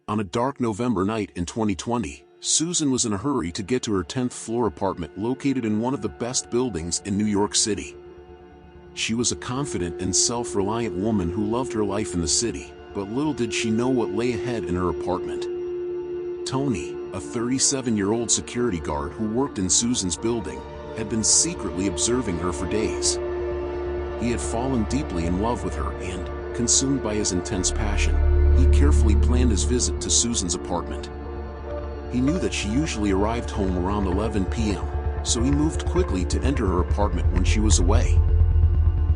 On a dark November night in 2020, Susan was in a hurry to get to her 10th floor apartment located in one of the best buildings in New York City. She was a confident and self-reliant woman who loved her life in the city, but little did she know what lay ahead in her apartment. Tony, a 37-year-old security guard who worked in Susan's building, had been secretly observing her for days. He had fallen deeply in love with her and, consumed by his intense passion, he carefully planned his visit to Susan's apartment. He knew that she usually arrived home around 11 p.m., so he moved quickly to enter her apartment when she was away.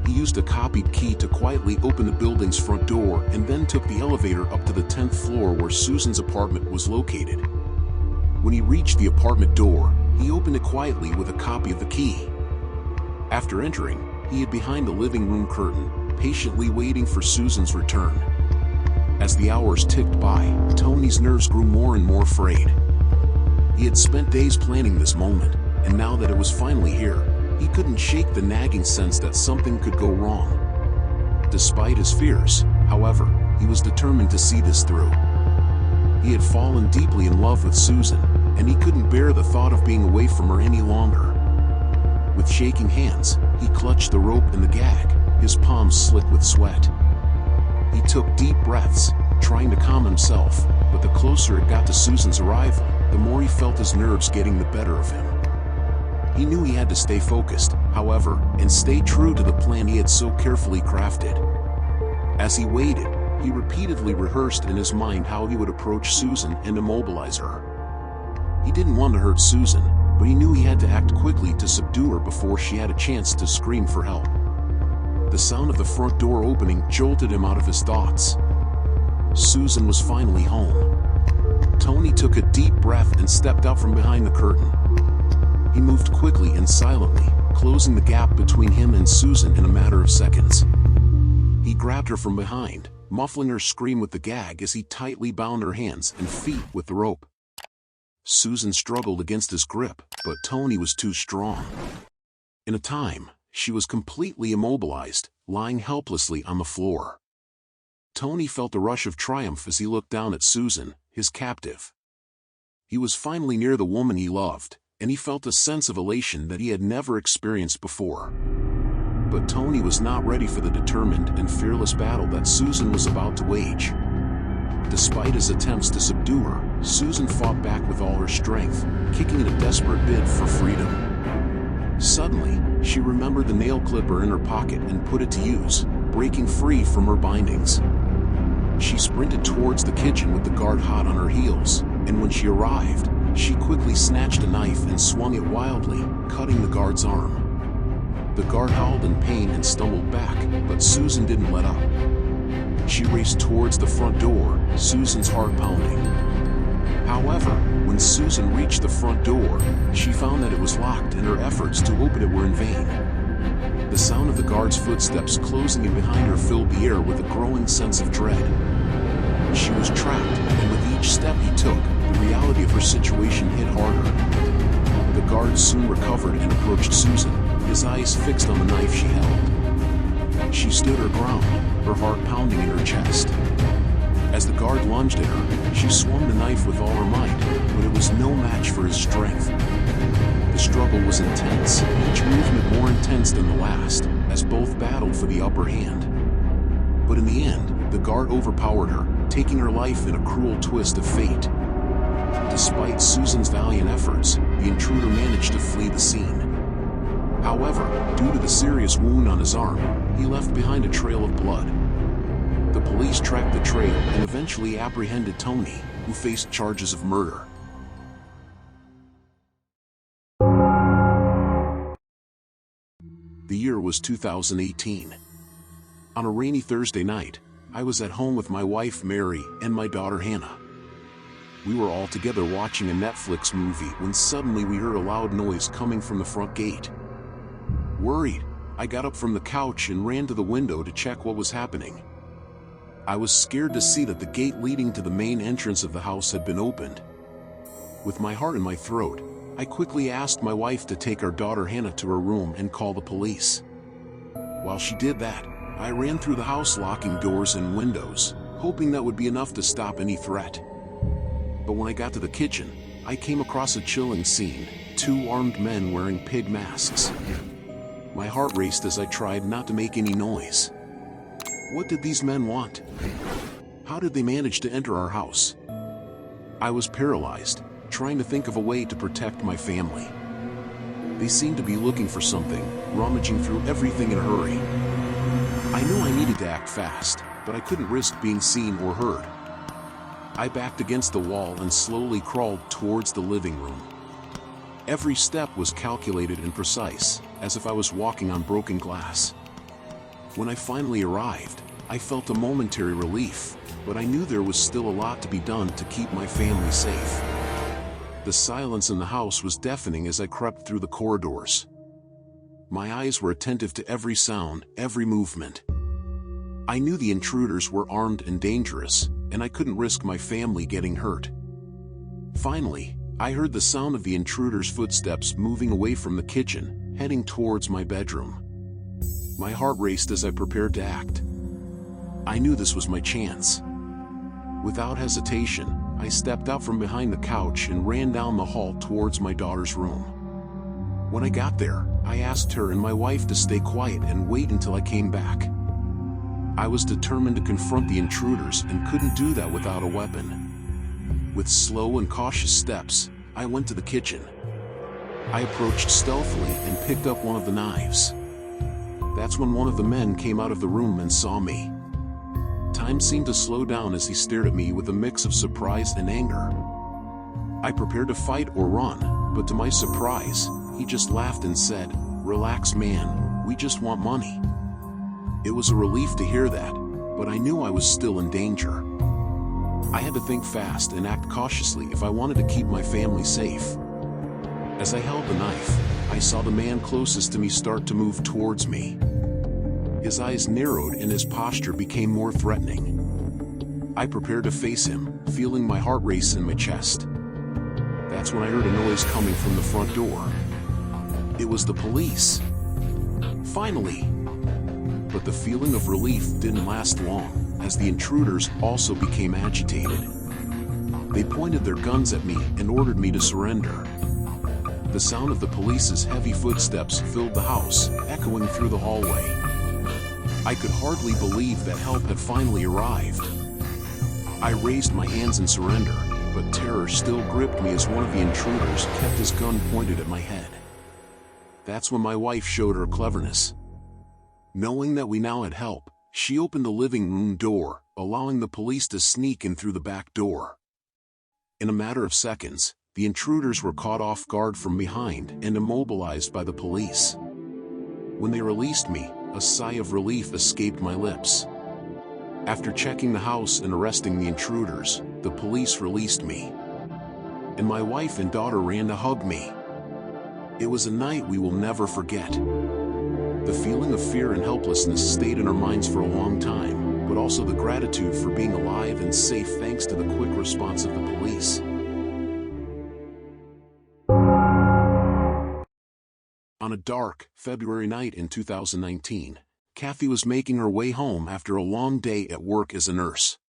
He used a copied key to quietly open the building's front door and then took the elevator up to the 10th floor where Susan's apartment was located. When he reached the apartment door, he opened it quietly with a copy of the key. After entering, he hid behind the living room curtain, patiently waiting for Susan's return. As the hours ticked by, Tony's nerves grew more and more frayed. He had spent days planning this moment, and now that it was finally here, he couldn't shake the nagging sense that something could go wrong. Despite his fears, however, he was determined to see this through. He had fallen deeply in love with Susan, and he couldn't bear the thought of being away from her any longer. With shaking hands, he clutched the rope and the gag, his palms slick with sweat. He took deep breaths, trying to calm himself, but the closer it got to Susan's arrival, the more he felt his nerves getting the better of him. He knew he had to stay focused, however, and stay true to the plan he had so carefully crafted. As he waited, he repeatedly rehearsed in his mind how he would approach Susan and immobilize her. He didn't want to hurt Susan, but he knew he had to act quickly to subdue her before she had a chance to scream for help. The sound of the front door opening jolted him out of his thoughts. Susan was finally home. Tony took a deep breath and stepped out from behind the curtain. He moved quickly and silently, closing the gap between him and Susan in a matter of seconds. He grabbed her from behind, muffling her scream with the gag as he tightly bound her hands and feet with the rope. Susan struggled against his grip, but Tony was too strong. In a time, she was completely immobilized, lying helplessly on the floor. Tony felt a rush of triumph as he looked down at Susan, his captive. He was finally near the woman he loved, and he felt a sense of elation that he had never experienced before. But Tony was not ready for the determined and fearless battle that Susan was about to wage. Despite his attempts to subdue her, Susan fought back with all her strength, kicking in a desperate bid for freedom. Suddenly, she remembered the nail clipper in her pocket and put it to use, breaking free from her bindings. She sprinted towards the kitchen with the guard hot on her heels, and when she arrived, she quickly snatched a knife and swung it wildly, cutting the guard's arm. The guard howled in pain and stumbled back, but Susan didn't let up. She raced towards the front door, Susan's heart pounding. However, when Susan reached the front door, she found that it was locked and her efforts to open it were in vain. The sound of the guard's footsteps closing in behind her filled the air with a growing sense of dread. She was trapped, and with each step he took, the reality of her situation hit harder. The guard soon recovered and approached Susan, his eyes fixed on the knife she held. She stood her ground, her heart pounding in her chest. As the guard lunged at her, she swung the knife with all her might, but it was no match for his strength. The struggle was intense, each movement more intense than the last, as both battled for the upper hand. But in the end, the guard overpowered her, taking her life in a cruel twist of fate. Despite Susan's valiant efforts, the intruder managed to flee the scene. However, due to the serious wound on his arm, he left behind a trail of blood. The police tracked the trail and eventually apprehended Tony, who faced charges of murder. The year was 2018. On a rainy Thursday night, I was at home with my wife Mary and my daughter Hannah. We were all together watching a Netflix movie when suddenly we heard a loud noise coming from the front gate. Worried, I got up from the couch and ran to the window to check what was happening. I was scared to see that the gate leading to the main entrance of the house had been opened. With my heart in my throat, I quickly asked my wife to take our daughter Hannah to her room and call the police. While she did that, I ran through the house locking doors and windows, hoping that would be enough to stop any threat. But when I got to the kitchen, I came across a chilling scene, 2 armed men wearing pig masks. My heart raced as I tried not to make any noise. What did these men want? How did they manage to enter our house? I was paralyzed, trying to think of a way to protect my family. They seemed to be looking for something, rummaging through everything in a hurry. I knew I needed to act fast, but I couldn't risk being seen or heard. I backed against the wall and slowly crawled towards the living room. Every step was calculated and precise, as if I was walking on broken glass. When I finally arrived, I felt a momentary relief, but I knew there was still a lot to be done to keep my family safe. The silence in the house was deafening as I crept through the corridors. My eyes were attentive to every sound, every movement. I knew the intruders were armed and dangerous, and I couldn't risk my family getting hurt. Finally, I heard the sound of the intruders' footsteps moving away from the kitchen, heading towards my bedroom. My heart raced as I prepared to act. I knew this was my chance. Without hesitation, I stepped out from behind the couch and ran down the hall towards my daughter's room. When I got there, I asked her and my wife to stay quiet and wait until I came back. I was determined to confront the intruders and couldn't do that without a weapon. With slow and cautious steps, I went to the kitchen. I approached stealthily and picked up one of the knives. That's when one of the men came out of the room and saw me. Time seemed to slow down as he stared at me with a mix of surprise and anger. I prepared to fight or run, but to my surprise, he just laughed and said, "Relax, man, we just want money." It was a relief to hear that, but I knew I was still in danger. I had to think fast and act cautiously if I wanted to keep my family safe. As I held the knife, I saw the man closest to me start to move towards me. His eyes narrowed and his posture became more threatening. I prepared to face him, feeling my heart race in my chest. That's when I heard a noise coming from the front door. It was the police. Finally! But the feeling of relief didn't last long, as the intruders also became agitated. They pointed their guns at me and ordered me to surrender. The sound of the police's heavy footsteps filled the house, echoing through the hallway. I could hardly believe that help had finally arrived. I raised my hands in surrender, but terror still gripped me as one of the intruders kept his gun pointed at my head. That's when my wife showed her cleverness. Knowing that we now had help, she opened the living room door, allowing the police to sneak in through the back door. In a matter of seconds, the intruders were caught off guard from behind and immobilized by the police. When they released me, a sigh of relief escaped my lips. After checking the house and arresting the intruders, the police released me. And my wife and daughter ran to hug me. It was a night we will never forget. The feeling of fear and helplessness stayed in our minds for a long time, but also the gratitude for being alive and safe thanks to the quick response of the police. On a dark, February night in 2019, Kathy was making her way home after a long day at work as a nurse.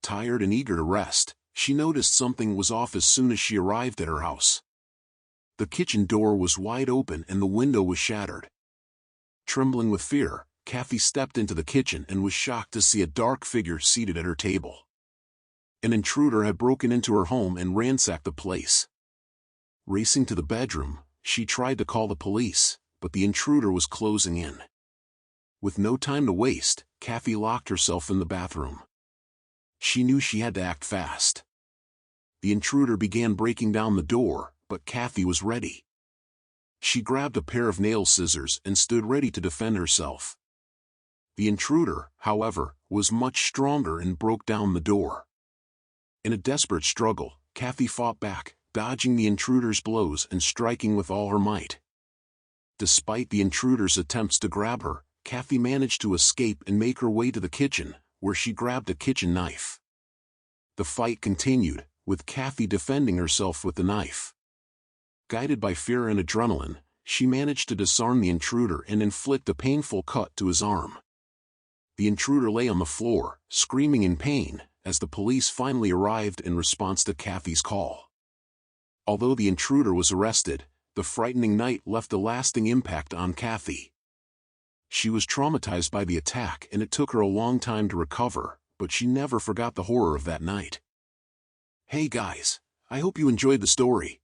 Tired and eager to rest, she noticed something was off as soon as she arrived at her house. The kitchen door was wide open and the window was shattered. Trembling with fear, Kathy stepped into the kitchen and was shocked to see a dark figure seated at her table. An intruder had broken into her home and ransacked the place. Racing to the bedroom, she tried to call the police, but the intruder was closing in. With no time to waste, Kathy locked herself in the bathroom. She knew she had to act fast. The intruder began breaking down the door, but Kathy was ready. She grabbed a pair of nail scissors and stood ready to defend herself. The intruder, however, was much stronger and broke down the door. In a desperate struggle, Kathy fought back, dodging the intruder's blows and striking with all her might. Despite the intruder's attempts to grab her, Kathy managed to escape and make her way to the kitchen, where she grabbed a kitchen knife. The fight continued, with Kathy defending herself with the knife. Guided by fear and adrenaline, she managed to disarm the intruder and inflict a painful cut to his arm. The intruder lay on the floor, screaming in pain, as the police finally arrived in response to Kathy's call. Although the intruder was arrested, the frightening night left a lasting impact on Kathy. She was traumatized by the attack and it took her a long time to recover, but she never forgot the horror of that night. Hey guys, I hope you enjoyed the story.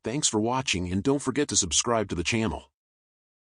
Thanks for watching and don't forget to subscribe to the channel.